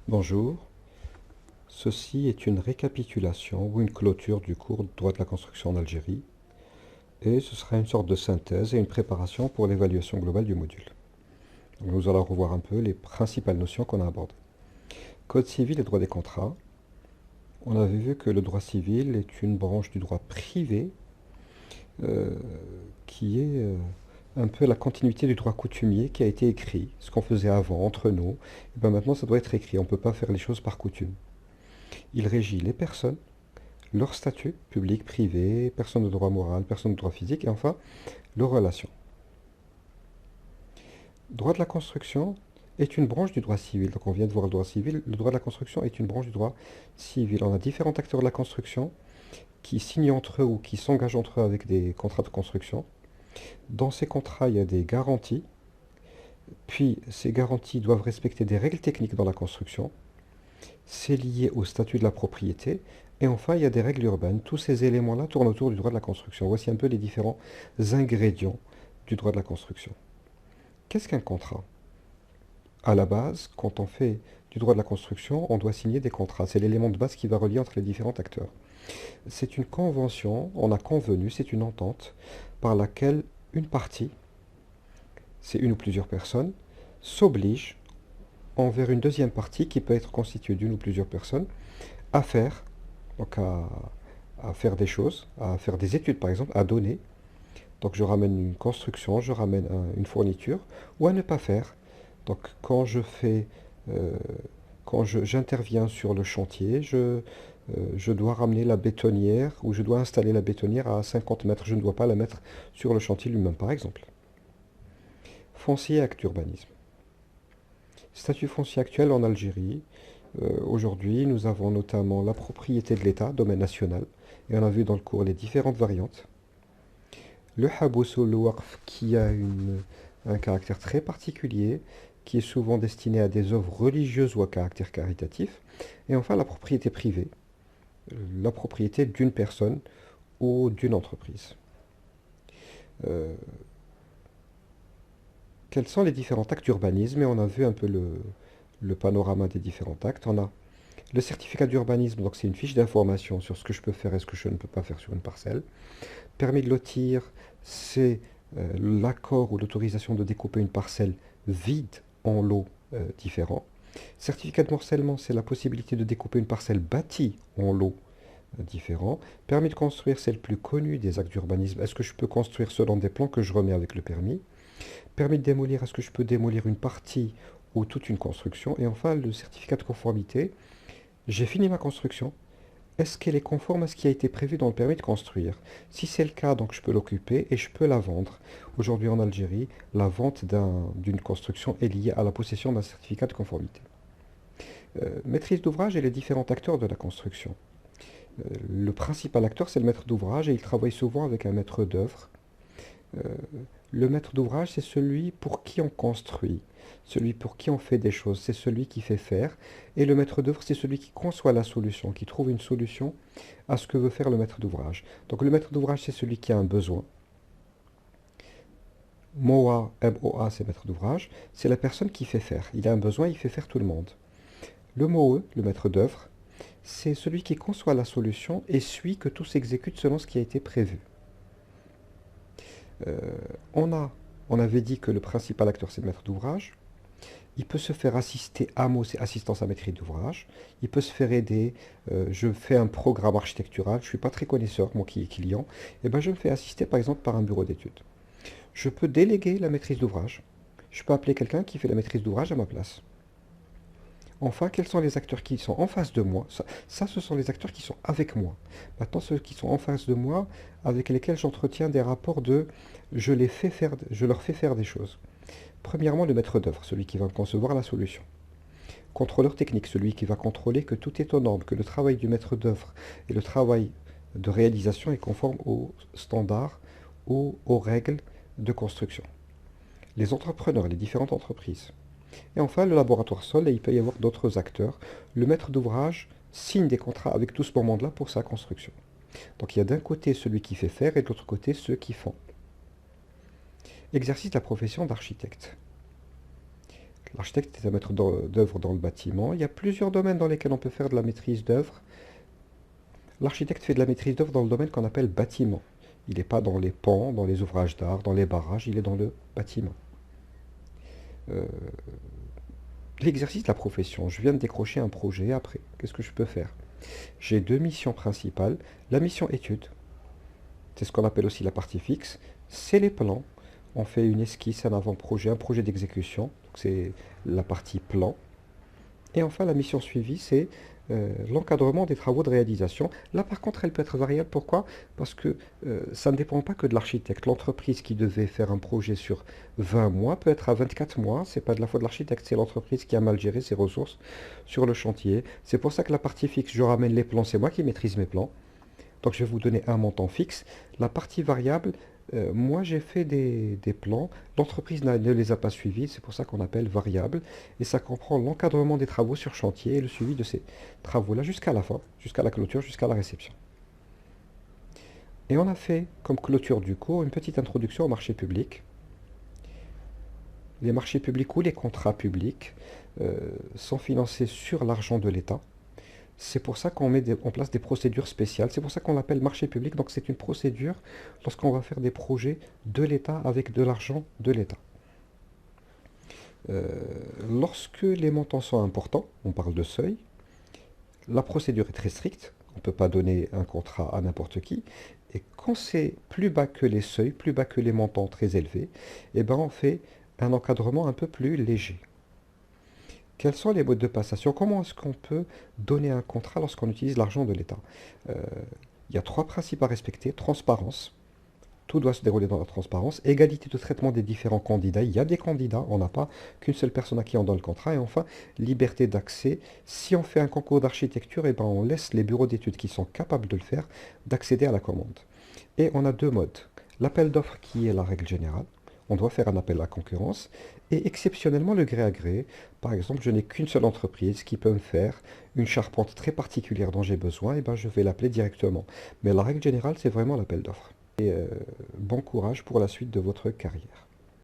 Bonjour, ceci est une récapitulation ou une clôture du cours de droit de la construction en Algérie et ce sera une sorte de synthèse et une préparation pour l'évaluation globale du module. Donc, nous allons revoir un peu les principales notions qu'on a abordées. Code civil et droit des contrats. On avait vu que le droit civil est une branche du droit privé euh, qui est un peu la continuité du droit coutumier qui a été écrit, ce qu'on faisait avant entre nous, et bien maintenant ça doit être écrit, on ne peut pas faire les choses par coutume. Il régit les personnes, leur statut, public, privé, personne de droit moral, personne de droit physique, et enfin, leurs relations. Droit de la construction est une branche du droit civil. Donc on vient de voir le droit civil. Le droit de la construction est une branche du droit civil. On a différents acteurs de la construction qui signent entre eux ou qui s'engagent entre eux avec des contrats de construction. Dans ces contrats, il y a des garanties. Puis ces garanties doivent respecter des règles techniques dans la construction. C'est lié au statut de la propriété. Et enfin, il y a des règles urbaines. Tous ces éléments-là tournent autour du droit de la construction. Voici un peu les différents ingrédients du droit de la construction. Qu'est-ce qu'un contrat? À la base, quand on fait du droit de la construction, on doit signer des contrats. C'est l'élément de base qui va relier entre les différents acteurs. C'est une convention, on a convenu, c'est une entente par laquelle une partie, c'est une ou plusieurs personnes, s'oblige envers une deuxième partie qui peut être constituée d'une ou plusieurs personnes à faire, donc à faire des choses, à faire des études par exemple, à donner. Donc je ramène une construction, je ramène une fourniture, ou à ne pas faire. Donc euh, quand j'interviens sur le chantier, je dois ramener la bétonnière, ou je dois installer la bétonnière à 50 mètres. Je ne dois pas la mettre sur le chantier lui-même par exemple. Foncier, acte d'urbanisme. Statut foncier actuel en Algérie. Aujourd'hui, nous avons notamment la propriété de l'État, domaine national, et on a vu dans le cours les différentes variantes. Le habous ou le waqf qui a un caractère très particulier, qui est souvent destiné à des œuvres religieuses ou à caractère caritatif. Et enfin, la propriété privée, la propriété d'une personne ou d'une entreprise. Euh, Quels sont les différents actes d'urbanisme? Et on a vu un peu le panorama des différents actes. On a le certificat d'urbanisme, donc c'est une fiche d'information sur ce que je peux faire et ce que je ne peux pas faire sur une parcelle. Permis de lotir, c'est l'accord ou l'autorisation de découper une parcelle vide en lots différents. Certificat de morcellement, c'est la possibilité de découper une parcelle bâtie en lots différents. Permis de construire, c'est le plus connu des actes d'urbanisme. Est-ce que je peux construire selon des plans que je remets avec le permis? Permis de démolir, est-ce que je peux démolir une partie ou toute une construction? Et enfin, le certificat de conformité, j'ai fini ma construction. Est-ce qu'elle est conforme à ce qui a été prévu dans le permis de construire? Si c'est le cas, donc je peux l'occuper et je peux la vendre. Aujourd'hui en Algérie, la vente d'une construction est liée à la possession d'un certificat de conformité. Maîtrise d'ouvrage et les différents acteurs de la construction. Le principal acteur, c'est le maître d'ouvrage et il travaille souvent avec un maître d'œuvre. Euh, le maître d'ouvrage, c'est celui pour qui on construit, celui pour qui on fait des choses, c'est celui qui fait faire. Et le maître d'œuvre, c'est celui qui conçoit la solution, qui trouve une solution à ce que veut faire le maître d'ouvrage. Donc le maître d'ouvrage, c'est celui qui a un besoin. MOA, MOA, c'est maître d'ouvrage, c'est la personne qui fait faire. Il a un besoin, il fait faire tout le monde. Le MOE, le maître d'œuvre, c'est celui qui conçoit la solution et suit que tout s'exécute selon ce qui a été prévu. Euh, on a, on avait dit que le principal acteur, c'est le maître d'ouvrage. Il peut se faire assister, AMO, c'est assistance à maîtrise d'ouvrage. Il peut se faire aider. Je fais un programme architectural. Je ne suis pas très connaisseur, moi qui est client. Et ben, je me fais assister, par exemple, par un bureau d'études. Je peux déléguer la maîtrise d'ouvrage. Je peux appeler quelqu'un qui fait la maîtrise d'ouvrage à ma place. Enfin, quels sont les acteurs qui sont en face de moi? Ce sont les acteurs qui sont avec moi. Maintenant, ceux qui sont en face de moi, avec lesquels j'entretiens des rapports de je leur fais faire des choses. Premièrement, le maître d'œuvre, celui qui va concevoir la solution. Contrôleur technique, celui qui va contrôler que tout est aux normes, que le travail du maître d'œuvre et le travail de réalisation est conforme aux standards ou aux règles de construction. Les entrepreneurs, les différentes entreprises. Et enfin, le laboratoire sol, et il peut y avoir d'autres acteurs. Le maître d'ouvrage signe des contrats avec tout ce monde-là pour sa construction. Donc il y a d'un côté celui qui fait faire et de l'autre côté ceux qui font. Exercice de la profession d'architecte. L'architecte est un maître d'œuvre dans le bâtiment. Il y a plusieurs domaines dans lesquels on peut faire de la maîtrise d'œuvre. L'architecte fait de la maîtrise d'œuvre dans le domaine qu'on appelle bâtiment. Il n'est pas dans les pans, dans les ouvrages d'art, dans les barrages, il est dans le bâtiment. Euh, L'exercice de la profession. Je viens de décrocher un projet après. Qu'est-ce que je peux faire? J'ai deux missions principales. La mission étude, c'est ce qu'on appelle aussi la partie fixe. C'est les plans. On fait une esquisse, un avant-projet, un projet d'exécution. Donc c'est la partie plan. Et enfin, la mission suivie, c'est l'encadrement des travaux de réalisation. Là, par contre, elle peut être variable. Pourquoi? Parce que ça ne dépend pas que de l'architecte. L'entreprise qui devait faire un projet sur 20 mois peut être à 24 mois. C'est pas de la faute de l'architecte, c'est l'entreprise qui a mal géré ses ressources sur le chantier. C'est pour ça que la partie fixe, je ramène les plans, c'est moi qui maîtrise mes plans. Donc je vais vous donner un montant fixe. La partie variable, moi j'ai fait des plans, l'entreprise ne les a pas suivis, c'est pour ça qu'on appelle variable. Et ça comprend l'encadrement des travaux sur chantier et le suivi de ces travaux-là jusqu'à la fin, jusqu'à la clôture, jusqu'à la réception. Et on a fait comme clôture du cours une petite introduction au marché public. Les marchés publics ou les contrats publics sont financés sur l'argent de l'État. C'est pour ça qu'on met en place des procédures spéciales. C'est pour ça qu'on l'appelle marché public. Donc c'est une procédure lorsqu'on va faire des projets de l'État avec de l'argent de l'État. Euh, Lorsque les montants sont importants, on parle de seuil, la procédure est très stricte. On ne peut pas donner un contrat à n'importe qui. Et quand c'est plus bas que les seuils, plus bas que les montants très élevés, eh ben on fait un encadrement un peu plus léger. Quels sont les modes de passation? Comment est-ce qu'on peut donner un contrat lorsqu'on utilise l'argent de l'État? Euh, il y a trois principes à respecter. Transparence. Tout doit se dérouler dans la transparence. Égalité de traitement des différents candidats. Il y a des candidats, on n'a pas qu'une seule personne à qui on donne le contrat. Et enfin, liberté d'accès. Si on fait un concours d'architecture, eh ben, on laisse les bureaux d'études qui sont capables de le faire d'accéder à la commande. Et on a deux modes. L'appel d'offres qui est la règle générale. On doit faire un appel à concurrence et exceptionnellement le gré à gré. Par exemple, je n'ai qu'une seule entreprise qui peut me faire une charpente très particulière dont j'ai besoin, et ben je vais l'appeler directement. Mais la règle générale, c'est vraiment l'appel d'offres. Et bon courage pour la suite de votre carrière.